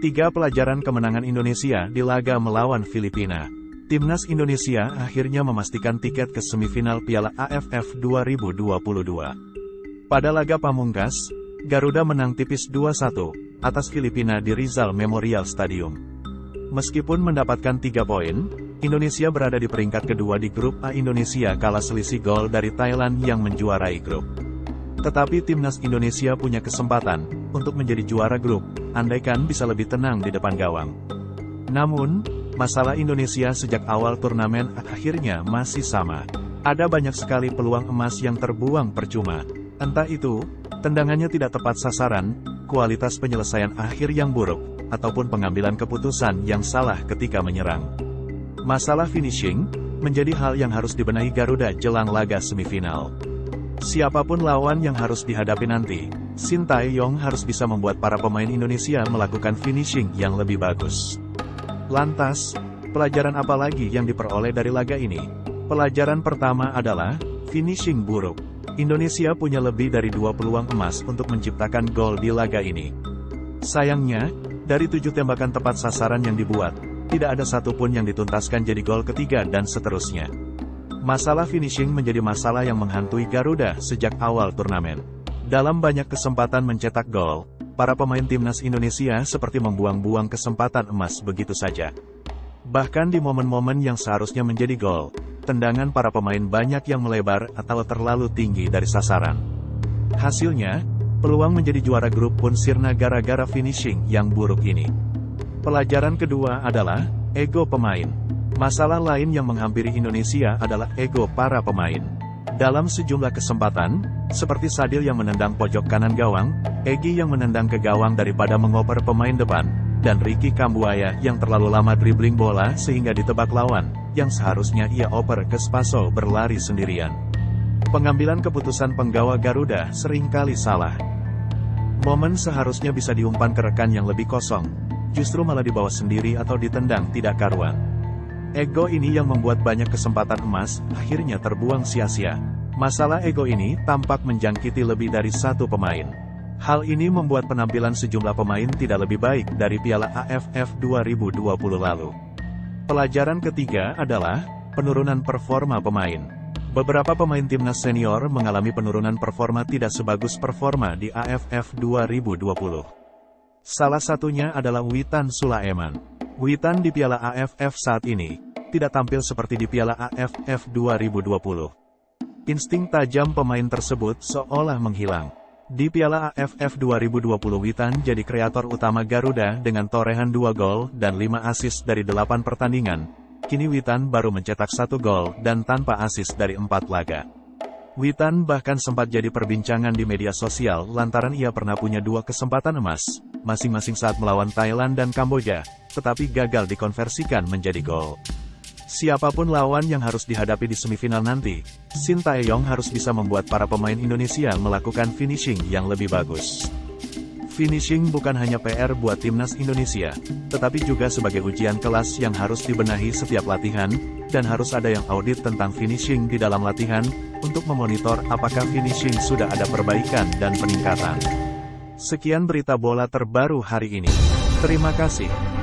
3 pelajaran kemenangan Indonesia di laga melawan Filipina. Timnas Indonesia akhirnya memastikan tiket ke semifinal Piala AFF 2022. Pada laga pamungkas, Garuda menang tipis 2-1 atas Filipina di Rizal Memorial Stadium. Meskipun mendapatkan 3 poin, Indonesia berada di peringkat kedua di grup A. Indonesia kalah selisih gol dari Thailand yang menjuarai grup. Tetapi timnas Indonesia punya kesempatan untuk menjadi juara grup, andaikan bisa lebih tenang di depan gawang. Namun, masalah Indonesia sejak awal turnamen akhirnya masih sama. Ada banyak sekali peluang emas yang terbuang percuma. Entah itu, tendangannya tidak tepat sasaran, kualitas penyelesaian akhir yang buruk, ataupun pengambilan keputusan yang salah ketika menyerang. Masalah finishing menjadi hal yang harus dibenahi Garuda jelang laga semifinal. Siapapun lawan yang harus dihadapi nanti, Sintayong harus bisa membuat para pemain Indonesia melakukan finishing yang lebih bagus. Lantas, pelajaran apa lagi yang diperoleh dari laga ini? Pelajaran pertama adalah finishing buruk. Indonesia punya lebih dari 2 peluang emas untuk menciptakan gol di laga ini. Sayangnya, dari 7 tembakan tepat sasaran yang dibuat, tidak ada satupun yang dituntaskan jadi gol ketiga dan seterusnya. Masalah finishing menjadi masalah yang menghantui Garuda sejak awal turnamen. Dalam banyak kesempatan mencetak gol, para pemain timnas Indonesia seperti membuang-buang kesempatan emas begitu saja. Bahkan di momen-momen yang seharusnya menjadi gol, tendangan para pemain banyak yang melebar atau terlalu tinggi dari sasaran. Hasilnya, peluang menjadi juara grup pun sirna gara-gara finishing yang buruk ini. Pelajaran kedua adalah ego pemain. Masalah lain yang menghampiri Indonesia adalah ego para pemain. Dalam sejumlah kesempatan, seperti Sadil yang menendang pojok kanan gawang, Egy yang menendang ke gawang daripada mengoper pemain depan, dan Ricky Kambuaya yang terlalu lama dribbling bola sehingga ditebak lawan, yang seharusnya ia oper ke Spaso berlari sendirian. Pengambilan keputusan penggawa Garuda seringkali salah. Momen seharusnya bisa diumpan ke rekan yang lebih kosong, justru malah dibawa sendiri atau ditendang tidak karuan. Ego ini yang membuat banyak kesempatan emas akhirnya terbuang sia-sia. Masalah ego ini tampak menjangkiti lebih dari 1 pemain. Hal ini membuat penampilan sejumlah pemain tidak lebih baik dari Piala AFF 2020 lalu. Pelajaran ketiga adalah penurunan performa pemain. Beberapa pemain timnas senior mengalami penurunan performa tidak sebagus performa di AFF 2020. Salah satunya adalah Witan Sulaiman. Witan di Piala AFF saat ini tidak tampil seperti di Piala AFF 2020. Insting tajam pemain tersebut seolah menghilang. Di Piala AFF 2020 Witan jadi kreator utama Garuda dengan torehan 2 gol dan 5 assist dari 8 pertandingan. Kini Witan baru mencetak 1 gol dan tanpa assist dari 4 laga. Witan bahkan sempat jadi perbincangan di media sosial lantaran ia pernah punya 2 kesempatan emas, masing-masing saat melawan Thailand dan Kamboja, tetapi gagal dikonversikan menjadi gol. Siapapun lawan yang harus dihadapi di semifinal nanti, Sintayong harus bisa membuat para pemain Indonesia melakukan finishing yang lebih bagus. Finishing bukan hanya PR buat timnas Indonesia, tetapi juga sebagai ujian kelas yang harus dibenahi setiap latihan, dan harus ada yang audit tentang finishing di dalam latihan, untuk memonitor apakah finishing sudah ada perbaikan dan peningkatan. Sekian berita bola terbaru hari ini. Terima kasih.